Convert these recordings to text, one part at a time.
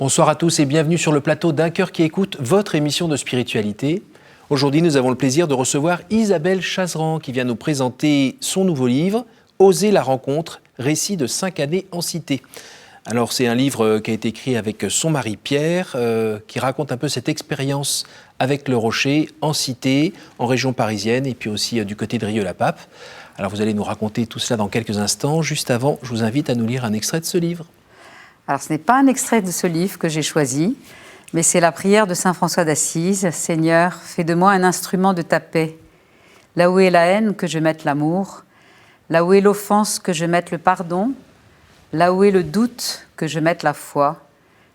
Bonsoir à tous et bienvenue sur le plateau d'Un cœur qui écoute, votre émission de spiritualité. Aujourd'hui, nous avons le plaisir de recevoir Isabelle Chazeran qui vient nous présenter son nouveau livre « Oser la rencontre, récit de 5 années en cité ». Alors, c'est un livre qui a été écrit avec son mari Pierre, qui raconte un peu cette expérience avec le Rocher, en cité, en région parisienne, et puis aussi du côté de Rieux-la-Pape. Alors, vous allez nous raconter tout cela dans quelques instants. Juste avant, je vous invite à nous lire un extrait de ce livre. Alors, ce n'est pas un extrait de ce livre que j'ai choisi, mais c'est la prière de saint François d'Assise. « Seigneur, fais de moi un instrument de ta paix. Là où est la haine, que je mette l'amour. Là où est l'offense, que je mette le pardon. Là où est le doute, que je mette la foi.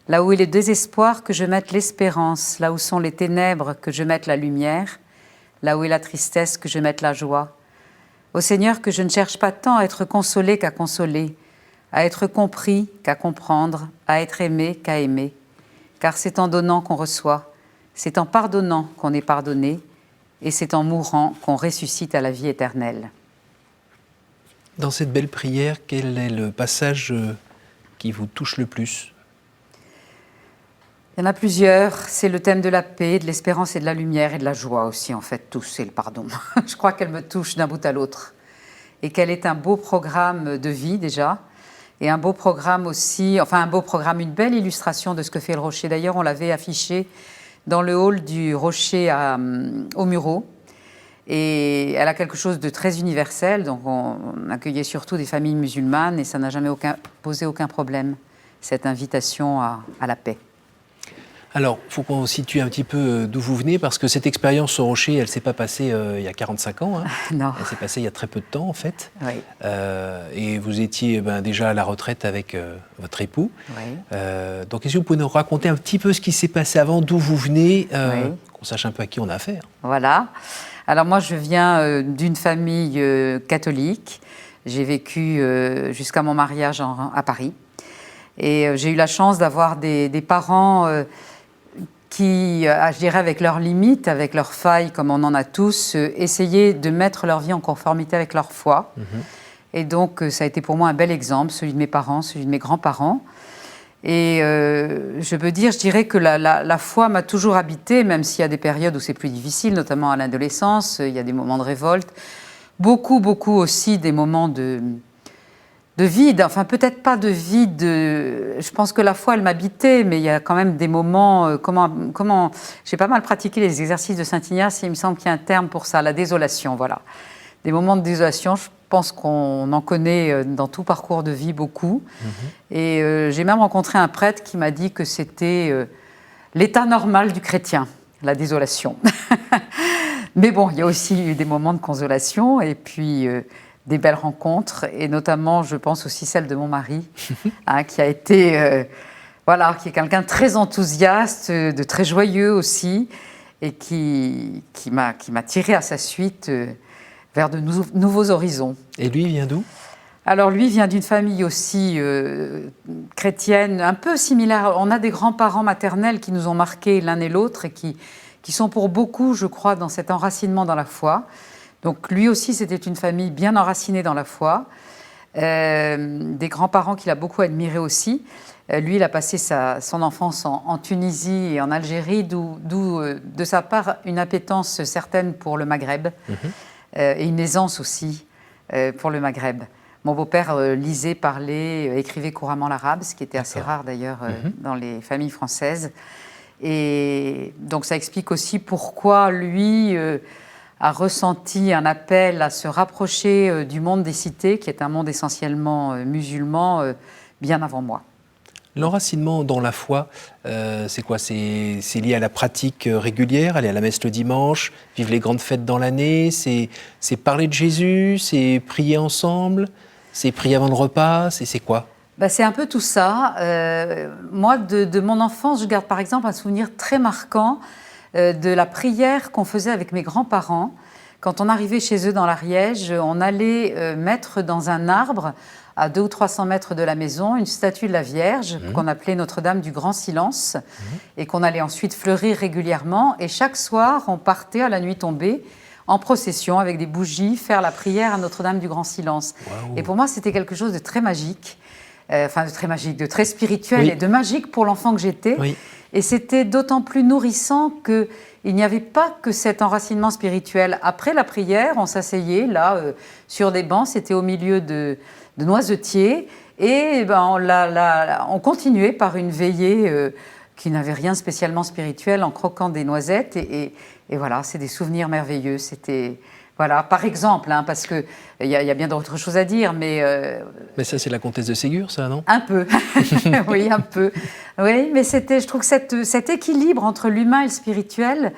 Là où est le désespoir, que je mette l'espérance. Là où sont les ténèbres, que je mette la lumière. Là où est la tristesse, que je mette la joie. Ô Seigneur, que je ne cherche pas tant à être consolé qu'à consoler, à être compris qu'à comprendre, à être aimé qu'à aimer. Car c'est en donnant qu'on reçoit, c'est en pardonnant qu'on est pardonné, et c'est en mourant qu'on ressuscite à la vie éternelle. » Dans cette belle prière, quel est le passage qui vous touche le plus ? Il y en a plusieurs. C'est le thème de la paix, de l'espérance et de la lumière et de la joie aussi, en fait, tous, c'est le pardon. Je crois qu'elle me touche d'un bout à l'autre. Et qu'elle est un beau programme de vie, déjà, et un beau programme aussi, enfin un beau programme, une belle illustration de ce que fait le Rocher. D'ailleurs, on l'avait affiché dans le hall du Rocher au Murau. Et elle a quelque chose de très universel, donc on accueillait surtout des familles musulmanes et ça n'a jamais posé aucun problème, cette invitation à la paix. Alors, il faut qu'on situe un petit peu d'où vous venez, parce que cette expérience au Rocher, elle ne s'est pas passée il y a 45 ans. Hein. Non. Elle s'est passée il y a très peu de temps, en fait. Oui. Et vous étiez déjà à la retraite avec votre époux. Oui. Donc, est-ce que vous pouvez nous raconter un petit peu ce qui s'est passé avant, d'où vous venez, Oui. qu'on sache un peu à qui on a affaire? Voilà. Alors moi, je viens d'une famille catholique. J'ai vécu jusqu'à mon mariage à Paris. Et j'ai eu la chance d'avoir des parents qui, je dirais avec leurs limites, avec leurs failles, comme on en a tous, essayaient de mettre leur vie en conformité avec leur foi. Mmh. Et donc, ça a été pour moi un bel exemple, celui de mes parents, celui de mes grands-parents. Et je dirais que la foi m'a toujours habitée, même s'il y a des périodes où c'est plus difficile, notamment à l'adolescence, il y a des moments de révolte. Beaucoup aussi des moments de vide, enfin peut-être pas de vide, je pense que la foi elle m'habitait, mais il y a quand même des moments, j'ai pas mal pratiqué les exercices de Saint-Ignace, et il me semble qu'il y a un terme pour ça, la désolation, voilà. Des moments de désolation, je pense qu'on en connaît dans tout parcours de vie beaucoup. Mmh. Et j'ai même rencontré un prêtre qui m'a dit que c'était l'état normal du chrétien, la désolation. Mais bon, il y a aussi eu des moments de consolation et puis des belles rencontres, et notamment, je pense aussi celle de mon mari, qui a été, qui est quelqu'un de très enthousiaste, de très joyeux aussi, et qui m'a tiré à sa suite vers de nouveaux horizons. Et lui, il vient d'où ? Alors lui vient d'une famille aussi chrétienne, un peu similaire. On a des grands-parents maternels qui nous ont marqués l'un et l'autre et qui sont pour beaucoup, je crois, dans cet enracinement dans la foi. Donc lui aussi, c'était une famille bien enracinée dans la foi. Des grands-parents qu'il a beaucoup admirés aussi. Lui, il a passé son enfance en Tunisie et en Algérie, d'où de sa part une appétence certaine pour le Maghreb. Mmh. Et une aisance aussi pour le Maghreb. Mon beau-père lisait, parlait, écrivait couramment l'arabe, ce qui était assez rare d'ailleurs dans les familles françaises. Et donc ça explique aussi pourquoi lui a ressenti un appel à se rapprocher du monde des cités, qui est un monde essentiellement musulman, bien avant moi. L'enracinement dans la foi, c'est quoi ? C'est lié à la pratique régulière, aller à la messe le dimanche, vivre les grandes fêtes dans l'année, c'est parler de Jésus, c'est prier ensemble, c'est prier avant le repas, c'est quoi ? C'est un peu tout ça. Moi, de mon enfance, je garde par exemple un souvenir très marquant de la prière qu'on faisait avec mes grands-parents. Quand on arrivait chez eux dans l'Ariège, on allait mettre dans un arbre, à 200 ou 300 mètres de la maison, une statue de la Vierge qu'on appelait Notre-Dame du Grand Silence et qu'on allait ensuite fleurir régulièrement. Et chaque soir, on partait à la nuit tombée en procession avec des bougies, faire la prière à Notre-Dame du Grand Silence. Wow. Et pour moi, c'était quelque chose de très magique. de très magique, de très spirituel Oui. et de magique pour l'enfant que j'étais. Oui. Et c'était d'autant plus nourrissant qu'il n'y avait pas que cet enracinement spirituel. Après la prière, on s'asseyait là, sur des bancs, c'était au milieu de noisetiers, et on continuait par une veillée qui n'avait rien spécialement spirituel en croquant des noisettes. Et voilà, c'est des souvenirs merveilleux. C'était... Voilà, par exemple, hein, parce qu'il y a bien d'autres choses à dire, mais... Mais ça, c'est la comtesse de Ségur, ça, non? Un peu, oui, un peu. Oui, mais je trouve que cet équilibre entre l'humain et le spirituel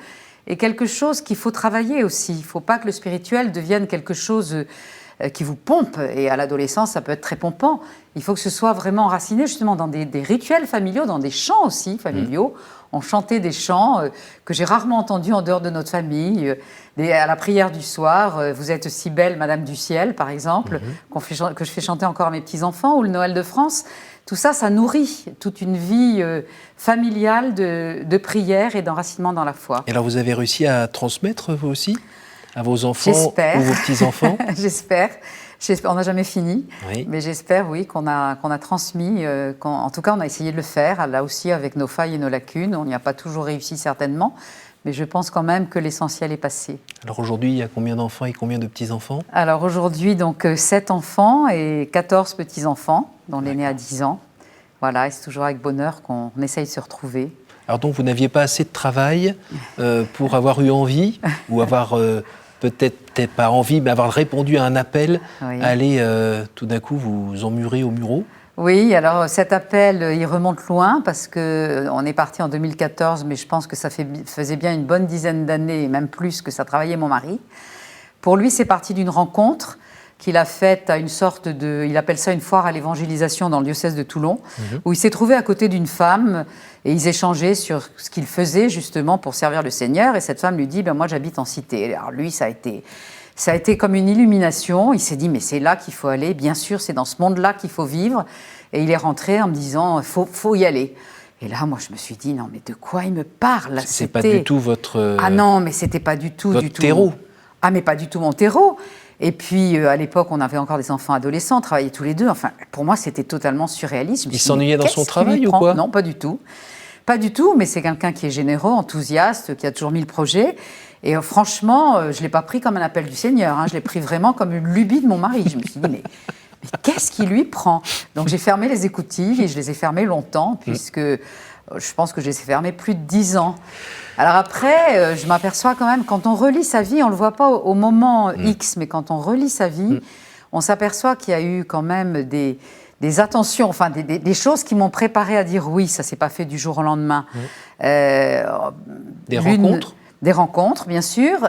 est quelque chose qu'il faut travailler aussi. Il ne faut pas que le spirituel devienne quelque chose qui vous pompe, et à l'adolescence, ça peut être très pompant. Il faut que ce soit vraiment enraciné justement dans des rituels familiaux, dans des chants aussi familiaux. On chantait des chants que j'ai rarement entendus en dehors de notre famille. À la prière du soir, vous êtes si belle, Madame du Ciel, par exemple, que je fais chanter encore à mes petits-enfants, ou le Noël de France. Tout ça, ça nourrit toute une vie familiale de prière et d'enracinement dans la foi. Et alors, vous avez réussi à transmettre, vous aussi, à vos enfants J'espère. ou vos petits-enfants? J'espère. On n'a jamais fini, Oui. mais j'espère, oui, qu'on a transmis. En tout cas, on a essayé de le faire, là aussi, avec nos failles et nos lacunes. On n'y a pas toujours réussi, certainement, mais je pense quand même que l'essentiel est passé. Alors aujourd'hui, il y a combien d'enfants et combien de petits-enfants? Alors aujourd'hui, donc 7 enfants et 14 petits-enfants, dont l'aîné a 10 ans. Voilà, et c'est toujours avec bonheur qu'on essaye de se retrouver. Alors donc, vous n'aviez pas assez de travail pour avoir eu envie, ou avoir peut-être pas envie, mais avoir répondu à un appel, Oui. à aller tout d'un coup vous emmurer au mureau? Oui, alors cet appel, il remonte loin parce qu'on est parti en 2014, mais je pense que ça faisait bien une bonne dizaine d'années, et même plus, que ça travaillait mon mari. Pour lui, c'est parti d'une rencontre qu'il a faite à une sorte il appelle ça une foire à l'évangélisation dans le diocèse de Toulon, où il s'est trouvé à côté d'une femme et ils échangeaient sur ce qu'il faisait justement pour servir le Seigneur. Et cette femme lui dit, moi j'habite en cité. Alors lui, ça a été comme une illumination. Il s'est dit, mais c'est là qu'il faut aller. Bien sûr, c'est dans ce monde-là qu'il faut vivre. Et il est rentré en me disant, faut y aller. Et là, moi, je me suis dit, non, mais de quoi il me parle? C'est pas du tout votre... Ah non, mais c'était pas du tout... votre terreau. Ah, mais pas du tout mon terreau. Et puis, à l'époque, on avait encore des enfants adolescents, on travaillait tous les deux. Enfin, pour moi, c'était totalement surréaliste. Il s'ennuyait dans son travail ou quoi? Non, pas du tout. Pas du tout, mais c'est quelqu'un qui est généreux, enthousiaste, qui a toujours 1000 projets. Et franchement, je ne l'ai pas pris comme un appel du Seigneur. Je l'ai pris vraiment comme une lubie de mon mari. Je me suis dit, mais qu'est-ce qui lui prend? Donc, j'ai fermé les écoutilles et je les ai fermées longtemps, puisque je pense que je les ai fermées plus de 10 ans. Alors après, je m'aperçois quand même, quand on relit sa vie, on ne le voit pas au moment X, mais quand on relit sa vie, on s'aperçoit qu'il y a eu quand même des attentions, enfin des choses qui m'ont préparé à dire oui, ça ne s'est pas fait du jour au lendemain. Des rencontres? Des rencontres, bien sûr.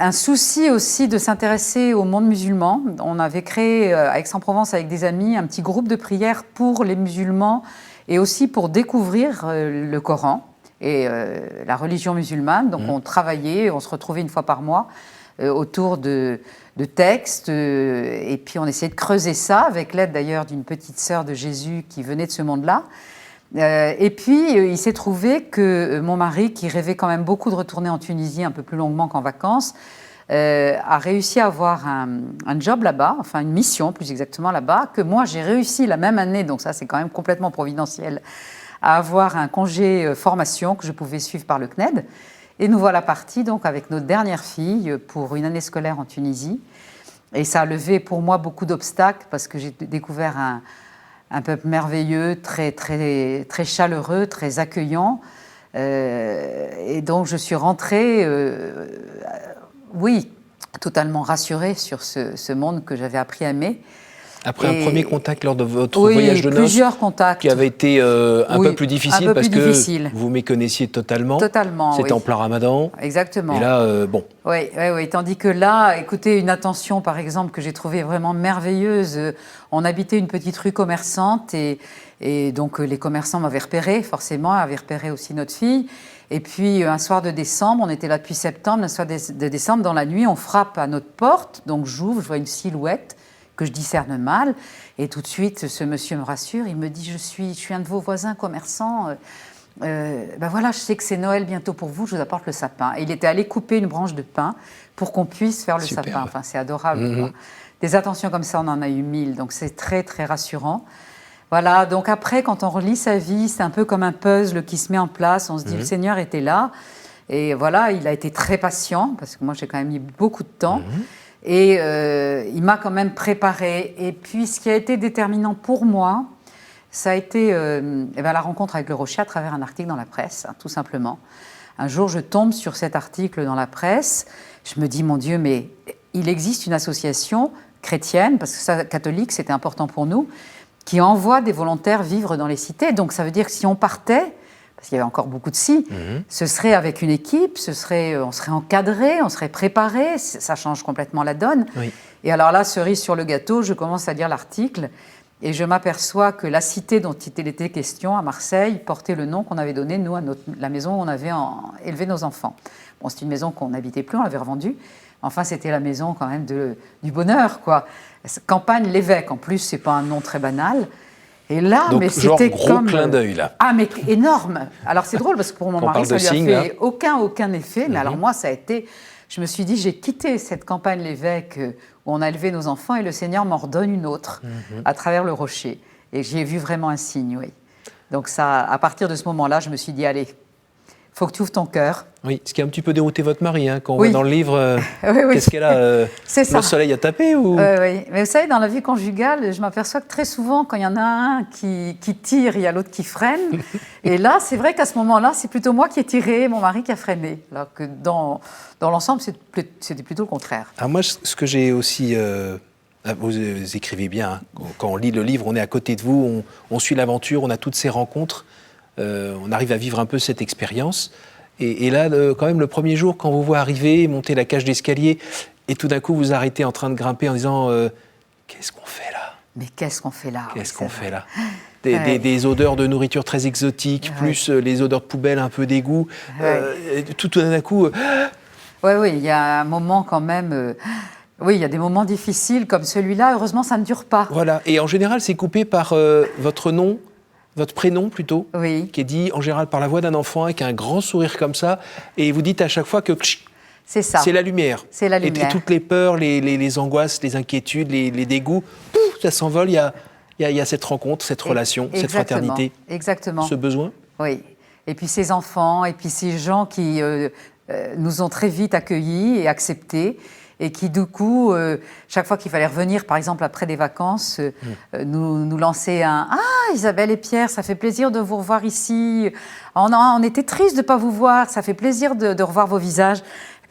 Un souci aussi de s'intéresser au monde musulman. On avait créé à Aix-en-Provence avec des amis un petit groupe de prière pour les musulmans et aussi pour découvrir le Coran et la religion musulmane. Donc on travaillait, on se retrouvait une fois par mois autour de textes et puis on essayait de creuser ça avec l'aide d'ailleurs d'une petite sœur de Jésus qui venait de ce monde-là. Et puis, il s'est trouvé que mon mari, qui rêvait quand même beaucoup de retourner en Tunisie un peu plus longuement qu'en vacances, a réussi à avoir un job là-bas, enfin une mission plus exactement là-bas, que moi j'ai réussi la même année, donc ça c'est quand même complètement providentiel, à avoir un congé formation que je pouvais suivre par le CNED. Et nous voilà partis donc avec notre dernière fille pour une année scolaire en Tunisie. Et ça a levé pour moi beaucoup d'obstacles parce que j'ai découvert un peuple merveilleux, très, très, très chaleureux, très accueillant. Et donc, je suis rentrée, oui, totalement rassurée sur ce monde que j'avais appris à aimer. Après un premier contact lors de votre oui, voyage de noces, plusieurs contacts, qui avait été un peu plus difficile parce que vous méconnaissiez totalement. Totalement, c'était en plein Ramadan. Exactement. Et là, bon. Oui, tandis que là, écoutez, une attention, par exemple, que j'ai trouvée vraiment merveilleuse. On habitait une petite rue commerçante et donc les commerçants m'avaient repéré, forcément, avaient repéré aussi notre fille. Et puis, un soir de décembre, on était là depuis septembre, un soir de décembre, dans la nuit, on frappe à notre porte. Donc, j'ouvre, je vois une silhouette que je discerne mal. Et tout de suite, ce monsieur me rassure. Il me dit, je suis un de vos voisins commerçants. Voilà, je sais que c'est Noël bientôt pour vous, je vous apporte le sapin. Et il était allé couper une branche de pin pour qu'on puisse faire le sapin. Enfin, c'est adorable. Des attentions comme ça, on en a eu 1000, donc c'est très, très rassurant. Voilà, donc après, quand on relit sa vie, c'est un peu comme un puzzle qui se met en place. On se dit, le Seigneur était là. Et voilà, il a été très patient, parce que moi, j'ai quand même mis beaucoup de temps. Et il m'a quand même préparé. Et puis, ce qui a été déterminant pour moi, ça a été la rencontre avec le Rocher à travers un article dans la presse, hein, tout simplement. Un jour, je tombe sur cet article dans la presse. Je me dis, mon Dieu, mais il existe une association chrétienne, parce que ça, catholique, c'était important pour nous, qui envoie des volontaires vivre dans les cités. Donc, ça veut dire que si on partait, parce qu'il y avait encore beaucoup de si, ce serait avec une équipe, on serait encadré, on serait préparé, ça change complètement la donne. Oui. Et alors là, cerise sur le gâteau, je commence à lire l'article et je m'aperçois que la cité dont il était question à Marseille portait le nom qu'on avait donné, nous, à la maison où on avait élevé nos enfants. Bon, c'est une maison qu'on n'habitait plus, on l'avait revendue. Enfin, c'était la maison quand même du bonheur, quoi. Campagne L'Évêque, en plus, c'est pas un nom très banal. Et là, donc, mais c'était gros comme clin d'œil là. Ah, mais énorme. Alors c'est drôle parce que pour mon mari, ça lui a fait aucun effet. Mais alors moi, ça a été. Je me suis dit, j'ai quitté cette campagne L'Évêque où on a élevé nos enfants et le Seigneur m'en redonne une autre à travers le Rocher. Et j'y ai vu vraiment un signe, oui. Donc ça, à partir de ce moment-là, je me suis dit, allez, faut que tu ouvres ton cœur. Oui, ce qui a un petit peu dérouté votre mari, hein, quand on voit dans le livre, oui. qu'est-ce qu'elle a le soleil a tapé ou... Oui, mais vous savez, dans la vie conjugale, je m'aperçois que très souvent, quand il y en a un qui tire, il y a l'autre qui freine. Et là, c'est vrai qu'à ce moment-là, c'est plutôt moi qui ai tiré, mon mari qui a freiné. Alors que dans l'ensemble, c'était plutôt le contraire. Alors moi, ce que j'ai aussi... vous écrivez bien, hein, quand on lit le livre, on est à côté de vous, on suit l'aventure, on a toutes ces rencontres, on arrive à vivre un peu cette expérience. Et là, quand même, le premier jour, quand vous voyez arriver, monter la cage d'escalier, et tout d'un coup, vous arrêtez en train de grimper en disant qu'est-ce qu'on fait là ? Mais qu'est-ce qu'on fait là ? Qu'est-ce qu'on fait là ? Des odeurs de nourriture très exotiques, plus les odeurs de poubelle, un peu d'égout. Tout d'un coup... Oui, il y a un moment quand même... Oui, il y a des moments difficiles comme celui-là. Heureusement, ça ne dure pas. Voilà. Et en général, c'est coupé par votre nom, votre prénom plutôt, qui est dit en général par la voix d'un enfant avec un grand sourire comme ça. Et vous dites à chaque fois que c'est ça. C'est la lumière. C'est la lumière. Et toutes les peurs, les angoisses, les inquiétudes, les dégoûts, pouf, ça s'envole. Il y a cette rencontre, cette relation, cette fraternité. Exactement. Ce besoin. Oui. Et puis ces enfants, et puis ces gens qui nous ont très vite accueillis et acceptés. Et qui, du coup, chaque fois qu'il fallait revenir, par exemple, après des vacances, nous lançaient un « Ah, Isabelle et Pierre, ça fait plaisir de vous revoir ici. On était tristes de ne pas vous voir. Ça fait plaisir de revoir vos visages. »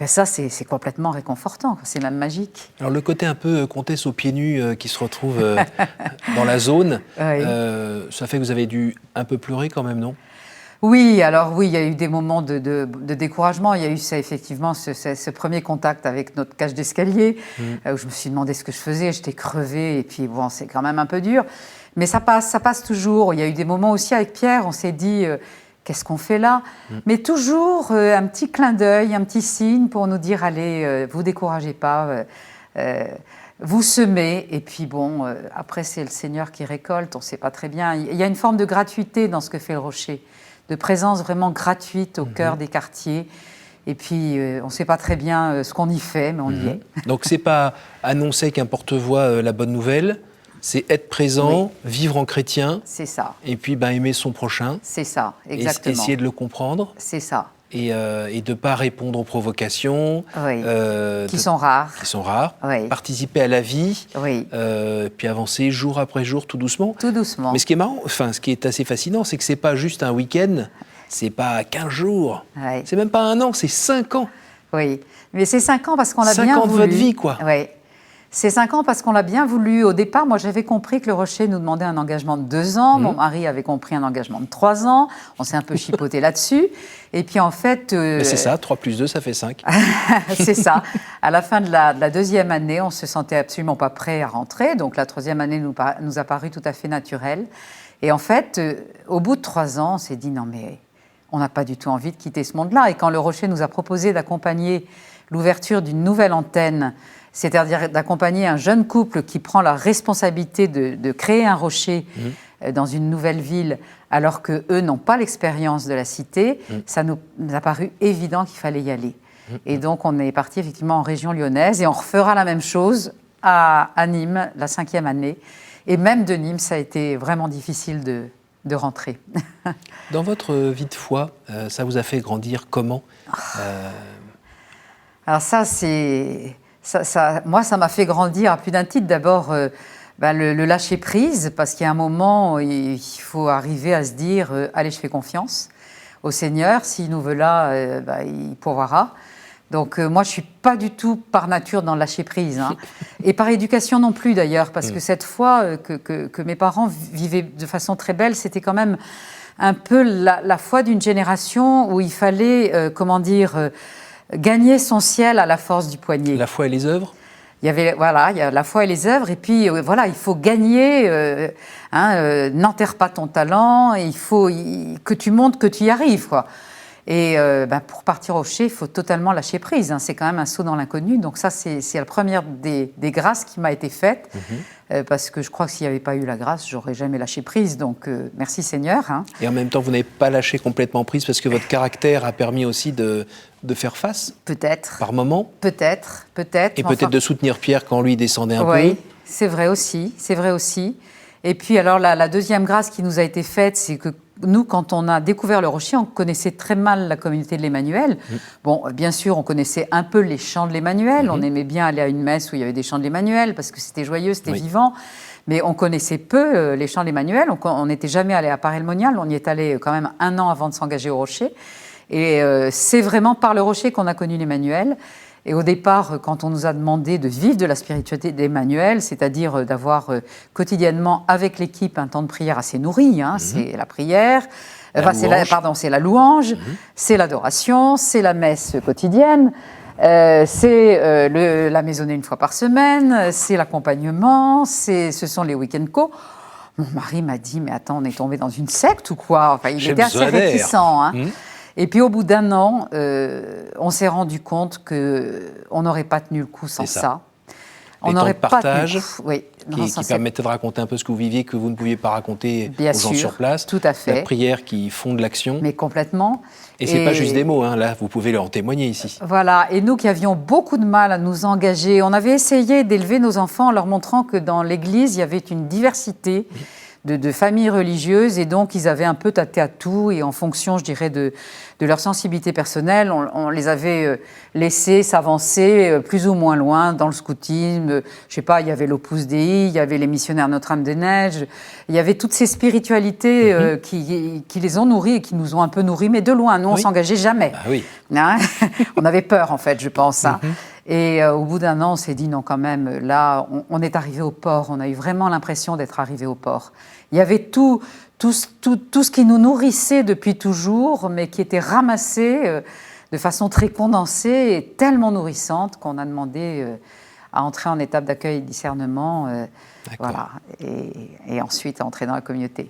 Et ça, c'est complètement réconfortant. C'est même magique. Alors, le côté un peu comtesse aux pieds nus qui se retrouve dans la zone, ça fait que vous avez dû un peu pleurer quand même, non ? Oui, alors oui, il y a eu des moments de découragement. Il y a eu ça, effectivement ce premier contact avec notre cage d'escalier où je me suis demandé ce que je faisais. J'étais crevée et puis bon, c'est quand même un peu dur. Mais ça passe toujours. Il y a eu des moments aussi avec Pierre, on s'est dit qu'est-ce qu'on fait là ? Mais toujours un petit clin d'œil, un petit signe pour nous dire allez, vous découragez pas. Vous semez, et puis bon, après c'est le Seigneur qui récolte, on ne sait pas très bien. Il y a une forme de gratuité dans ce que fait le Rocher, de présence vraiment gratuite au cœur des quartiers. Et puis, on ne sait pas très bien ce qu'on y fait, mais on y est. Donc, ce n'est pas annoncer qu'un porte-voix la bonne nouvelle, c'est être présent, vivre en chrétien. C'est ça. Et puis, aimer son prochain. C'est ça, exactement. Essayer de le comprendre. C'est ça. Et de ne pas répondre aux provocations. Qui sont rares. Qui sont rares. Oui. Participer à la vie. Oui. Puis avancer jour après jour, tout doucement. Tout doucement. Mais ce qui est marrant, ce qui est assez fascinant, c'est que ce n'est pas juste un week-end, ce n'est pas 15 jours, c'est même pas 1 an, c'est 5 ans. Oui, mais c'est 5 ans parce qu'on l'a bien voulu. 5 ans de votre vie, quoi. Oui. C'est 5 ans parce qu'on l'a bien voulu. Au départ, moi, j'avais compris que le Rocher nous demandait un engagement de 2 ans. Mon mari avait compris un engagement de 3 ans. On s'est un peu chipoté là-dessus. Et puis, en fait... c'est ça, 3 plus 2, ça fait 5. C'est ça. À la fin de la 2e année, on ne se sentait absolument pas prêt à rentrer. Donc, la 3e année nous a paru tout à fait naturelle. Et en fait, au bout de 3 ans, on s'est dit, non, mais on n'a pas du tout envie de quitter ce monde-là. Et quand le Rocher nous a proposé d'accompagner l'ouverture d'une nouvelle antenne, c'est-à-dire d'accompagner un jeune couple qui prend la responsabilité de créer un rocher dans une nouvelle ville, alors qu'eux n'ont pas l'expérience de la cité, ça nous a paru évident qu'il fallait y aller. Et donc, on est parti effectivement en région lyonnaise et on refera la même chose à Nîmes, la 5e année. Et même de Nîmes, ça a été vraiment difficile de rentrer. Dans votre vie de foi, ça vous a fait grandir comment Alors moi, ça m'a fait grandir à plus d'un titre. D'abord, le lâcher-prise, parce qu'il y a un moment, il faut arriver à se dire allez, je fais confiance au Seigneur. S'il nous veut là, il pourvoira. Donc moi, je ne suis pas du tout par nature dans le lâcher-prise. Hein. Et par éducation non plus, d'ailleurs, parce que cette foi que mes parents vivaient de façon très belle, c'était quand même un peu la foi d'une génération où il fallait, gagner son ciel à la force du poignet. La foi et les œuvres? Il y a la foi et les œuvres, et puis il faut gagner, n'enterre pas ton talent, il faut que tu montres que tu y arrives, quoi. Et pour partir au rocher, il faut totalement lâcher prise, hein. C'est quand même un saut dans l'inconnu, donc ça c'est la première des grâces qui m'a été faite, parce que je crois que s'il n'y avait pas eu la grâce, j'aurais jamais lâché prise, donc merci Seigneur. Hein. Et en même temps, vous n'avez pas lâché complètement prise parce que votre caractère a permis aussi de faire face? Peut-être. Par moment? Peut-être. Et peut-être de soutenir Pierre quand lui descendait un peu? Oui, c'est vrai aussi. Et puis alors la deuxième grâce qui nous a été faite, c'est que nous, quand on a découvert le rocher, on connaissait très mal la communauté de l'Emmanuel. Bon, bien sûr, on connaissait un peu les chants de l'Emmanuel. On aimait bien aller à une messe où il y avait des chants de l'Emmanuel parce que c'était joyeux, c'était vivant. Mais on connaissait peu les chants de l'Emmanuel. On n'était jamais allé à Paray-le-Monial. On y est allé quand même 1 an avant de s'engager au rocher. Et c'est vraiment par le rocher qu'on a connu l'Emmanuel. Et au départ, quand on nous a demandé de vivre de la spiritualité d'Emmanuel, c'est-à-dire d'avoir quotidiennement avec l'équipe un temps de prière assez nourri, hein, c'est la prière, c'est la louange, c'est l'adoration, c'est la messe quotidienne, c'est la maisonnée 1 fois par semaine, c'est l'accompagnement, ce sont les week-end co. Mon mari m'a dit, mais attends, on est tombé dans une secte ou quoi? Enfin, il était assez réticent. Hein. Et puis au bout d'1 an, on s'est rendu compte qu'on n'aurait pas tenu le coup sans ça. On n'aurait pas tenu le coup. Oui. Qui permettait de raconter un peu ce que vous viviez, que vous ne pouviez pas raconter aux gens sur place. Tout à fait. La prière qui fonde l'action. Mais complètement. Et ce n'est pas juste des mots, hein, là, vous pouvez leur en témoigner ici. Voilà, et nous qui avions beaucoup de mal à nous engager, on avait essayé d'élever nos enfants en leur montrant que dans l'Église, il y avait une diversité de familles religieuses, et donc ils avaient un peu tâté à tout, et en fonction, je dirais, de leur sensibilité personnelle, on les avait laissés s'avancer plus ou moins loin dans le scoutisme. Je sais pas, il y avait l'Opus Dei, il y avait les missionnaires Notre-Dame-des-Neiges, il y avait toutes ces spiritualités qui les ont nourris et qui nous ont un peu nourris, mais de loin. Nous, on s'engageait jamais. Ah oui. Hein. On avait peur, en fait, je pense. Hein. Et au bout d'1 an, on s'est dit non, quand même, là, on est arrivé au port. On a eu vraiment l'impression d'être arrivé au port. Il y avait tout ce qui nous nourrissait depuis toujours, mais qui était ramassé de façon très condensée et tellement nourrissante qu'on a demandé à entrer en étape d'accueil et de discernement, voilà, et ensuite à entrer dans la communauté.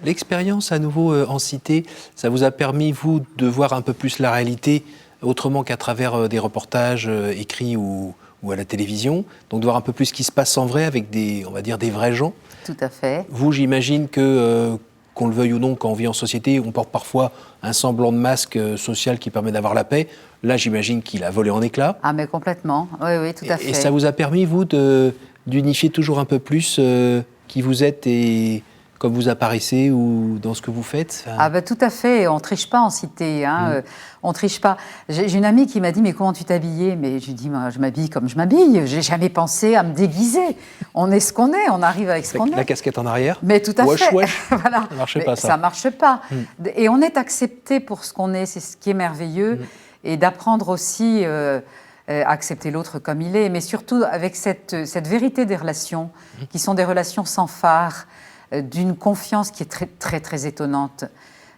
L'expérience à nouveau en cité, ça vous a permis, vous, de voir un peu plus la réalité autrement qu'à travers des reportages écrits ou à la télévision, donc de voir un peu plus ce qui se passe en vrai avec on va dire, des vrais gens. Tout à fait. Vous, j'imagine que, qu'on le veuille ou non, quand on vit en société, on porte parfois un semblant de masque social qui permet d'avoir la paix. Là, j'imagine qu'il a volé en éclats. Ah, mais complètement. Oui, tout à fait. Et ça vous a permis, vous, d'unifier toujours un peu plus qui vous êtes et comme vous apparaissez ou dans ce que vous faites? Ah ben tout à fait, on ne triche pas en cité, hein. On ne triche pas. J'ai une amie qui m'a dit, mais comment tu t'habillais? Mais je lui dis, je m'habille comme je m'habille, je n'ai jamais pensé à me déguiser. On est ce qu'on est, on arrive avec ce qu'on est. La casquette en arrière? Mais tout à fait. Voilà. Ça ne marche pas, ça. Ça ne marche pas. Et on est accepté pour ce qu'on est, c'est ce qui est merveilleux. Et d'apprendre aussi à accepter l'autre comme il est, mais surtout avec cette vérité des relations, qui sont des relations sans phare, d'une confiance qui est très, très, très étonnante.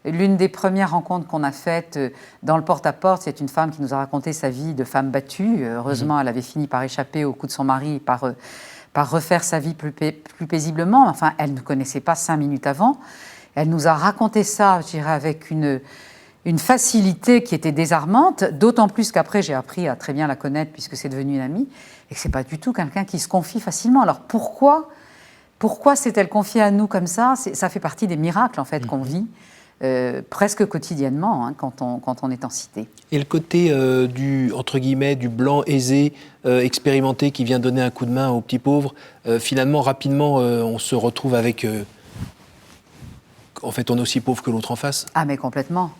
L'une des premières rencontres qu'on a faites dans le porte-à-porte, c'est une femme qui nous a raconté sa vie de femme battue. Heureusement, elle avait fini par échapper au coup de son mari, par refaire sa vie plus paisiblement. Enfin, elle ne connaissait pas 5 minutes avant. Elle nous a raconté ça, je dirais, avec une facilité qui était désarmante, d'autant plus qu'après, j'ai appris à très bien la connaître, puisque c'est devenu une amie, et que ce n'est pas du tout quelqu'un qui se confie facilement. Alors pourquoi s'est-elle confiée à nous comme ça? Ça fait partie des miracles, en fait, qu'on vit. presque quotidiennement quand on est en cité. Et le côté entre guillemets, du blanc aisé, expérimenté, qui vient donner un coup de main aux petits pauvres, finalement, rapidement, on se retrouve avec... en fait, on est aussi pauvre que l'autre en face. Ah, mais complètement.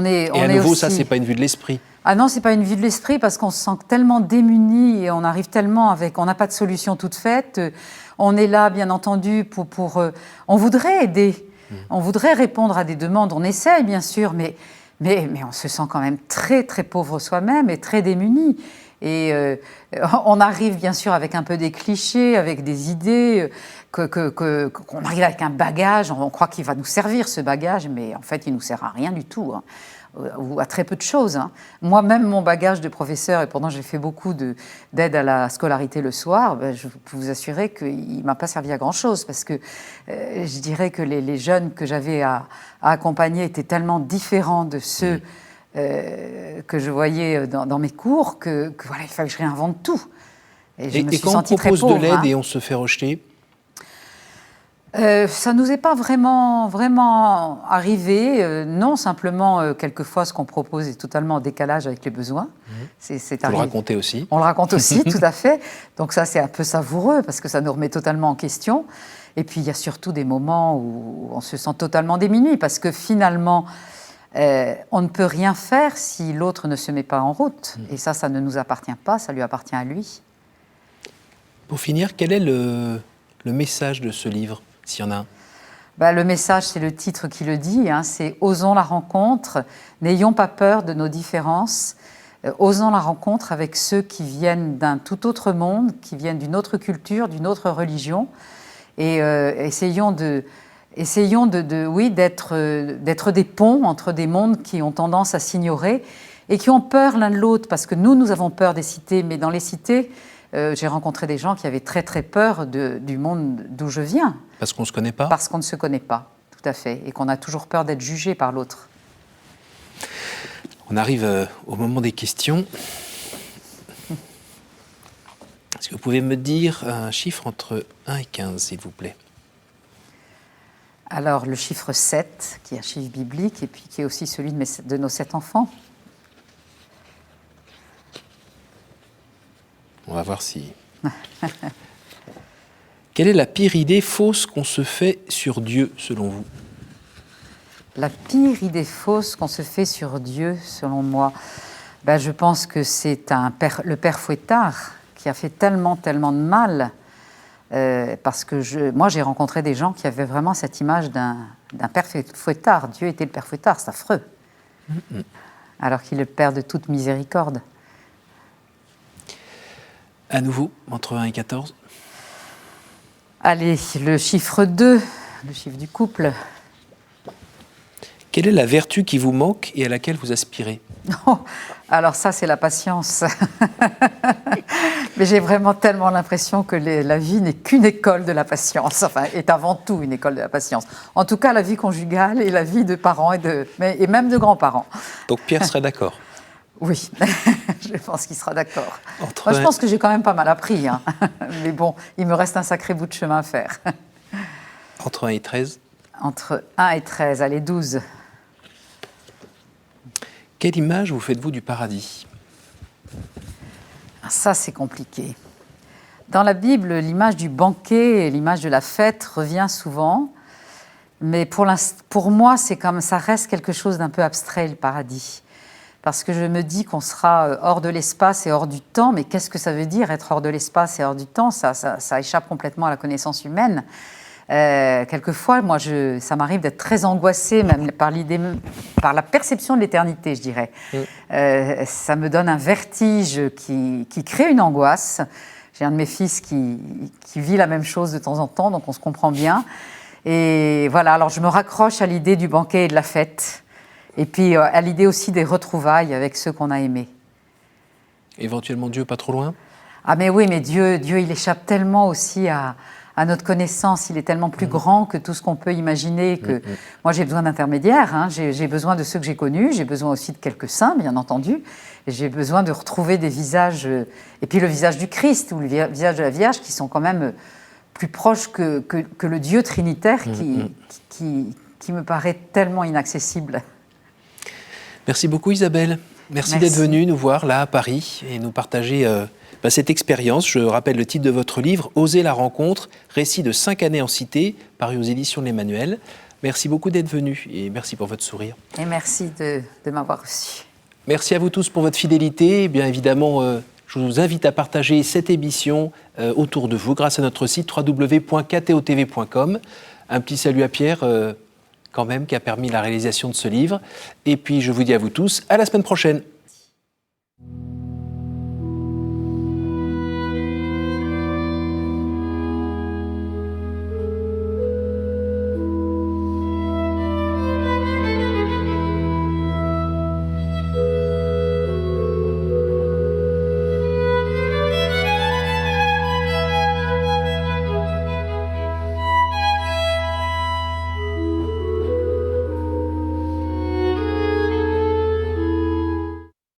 Et à nouveau, ça, c'est pas une vue de l'esprit. Ah non, c'est pas une vue de l'esprit, parce qu'on se sent tellement démuni et on arrive tellement on n'a pas de solution toute faite. On est là, bien entendu, on voudrait aider, on voudrait répondre à des demandes, on essaye, bien sûr, mais on se sent quand même très, très pauvre soi-même et très démuni. Et on arrive, bien sûr, avec un peu des clichés, avec des idées, qu'on arrive avec un bagage, on croit qu'il va nous servir, ce bagage, mais en fait, il ne nous sert à rien du tout, hein, ou à très peu de choses. Hein. Moi-même, mon bagage de professeur, et pendant j'ai fait beaucoup d'aide à la scolarité le soir, je peux vous assurer qu'il ne m'a pas servi à grand-chose, parce que je dirais que les jeunes que j'avais à accompagner étaient tellement différents de ceux que je voyais dans mes cours que voilà, il fallait que je réinvente tout. Et je me suis sentie très pauvre. Et quand on propose de l'aide et on se fait rejeter, ça ne nous est pas vraiment arrivé. Non, simplement, quelquefois, ce qu'on propose est totalement en décalage avec les besoins. C'est vous le racontez aussi. On le raconte aussi, tout à fait. Donc ça, c'est un peu savoureux, parce que ça nous remet totalement en question. Et puis, il y a surtout des moments où on se sent totalement démuni, parce que finalement, on ne peut rien faire si l'autre ne se met pas en route. Et ça ne nous appartient pas, ça lui appartient à lui. Pour finir, quel est le message de ce livre, s'il y en a un? Le message, c'est le titre qui le dit, hein, c'est « Osons la rencontre, n'ayons pas peur de nos différences, osons la rencontre avec ceux qui viennent d'un tout autre monde, qui viennent d'une autre culture, d'une autre religion, et essayons d'être des ponts entre des mondes qui ont tendance à s'ignorer et qui ont peur l'un de l'autre, parce que nous avons peur des cités, mais dans les cités, j'ai rencontré des gens qui avaient très très peur du monde d'où je viens. Parce qu'on ne se connaît pas ? Parce qu'on ne se connaît pas, tout à fait, et qu'on a toujours peur d'être jugé par l'autre. On arrive au moment des questions. Est-ce que vous pouvez me dire un chiffre entre 1 et 15, s'il vous plaît ? Alors, le chiffre 7, qui est un chiffre biblique, et puis qui est aussi celui de nos 7 enfants. On va voir si... Quelle est la pire idée fausse qu'on se fait sur Dieu, selon vous ? La pire idée fausse qu'on se fait sur Dieu, selon moi, je pense que c'est le père Fouettard qui a fait tellement de mal, parce que moi j'ai rencontré des gens qui avaient vraiment cette image d'un père Fouettard. Dieu était le père Fouettard, c'est affreux. Alors qu'il est le père de toute miséricorde. À nouveau, entre 1 et 14 ? Allez, le chiffre 2, le chiffre du couple. Quelle est la vertu qui vous manque et à laquelle vous aspirez ? Alors ça, c'est la patience. Mais j'ai vraiment tellement l'impression que la vie n'est qu'une école de la patience, enfin, est avant tout une école de la patience. En tout cas, la vie conjugale et la vie de parents et même de grands-parents. Donc Pierre serait d'accord ? Oui, je pense qu'il sera d'accord. Moi, je pense que j'ai quand même pas mal appris, hein. Mais bon, il me reste un sacré bout de chemin à faire. Entre 1 et 13 ? Entre 1 et 13, allez, 12. Quelle image vous faites-vous du paradis ? Ça, c'est compliqué. Dans la Bible, l'image du banquet et l'image de la fête revient souvent. Mais pour moi, ça reste quelque chose d'un peu abstrait, le paradis. Parce que je me dis qu'on sera hors de l'espace et hors du temps, mais qu'est-ce que ça veut dire être hors de l'espace et hors du temps ? Ça échappe complètement à la connaissance humaine. Quelquefois, moi, ça m'arrive d'être très angoissée, même par la perception de l'éternité, je dirais. Ça me donne un vertige qui crée une angoisse. J'ai un de mes fils qui vit la même chose de temps en temps, donc on se comprend bien. Et voilà, alors je me raccroche à l'idée du banquet et de la fête. Et puis à l'idée aussi des retrouvailles avec ceux qu'on a aimés. Éventuellement Dieu pas trop loin ? Ah mais oui, mais Dieu il échappe tellement aussi à notre connaissance. Il est tellement plus grand que tout ce qu'on peut imaginer. Que moi, j'ai besoin d'intermédiaires. Hein. J'ai besoin de ceux que j'ai connus. J'ai besoin aussi de quelques saints, bien entendu. Et j'ai besoin de retrouver des visages... et puis le visage du Christ ou le visage de la Vierge qui sont quand même plus proches que le Dieu trinitaire qui me paraît tellement inaccessible. Merci beaucoup Isabelle. Merci d'être venue nous voir là à Paris et nous partager cette expérience. Je rappelle le titre de votre livre, Oser la rencontre, récit de 5 années en cité, paru aux éditions de l'Emmanuel. Merci beaucoup d'être venu et merci pour votre sourire. Et merci de m'avoir reçu. Merci à vous tous pour votre fidélité. Et bien évidemment, je vous invite à partager cette émission autour de vous grâce à notre site www.ktotv.com. Un petit salut à Pierre quand même qui a permis la réalisation de ce livre. Et puis je vous dis à vous tous, à la semaine prochaine.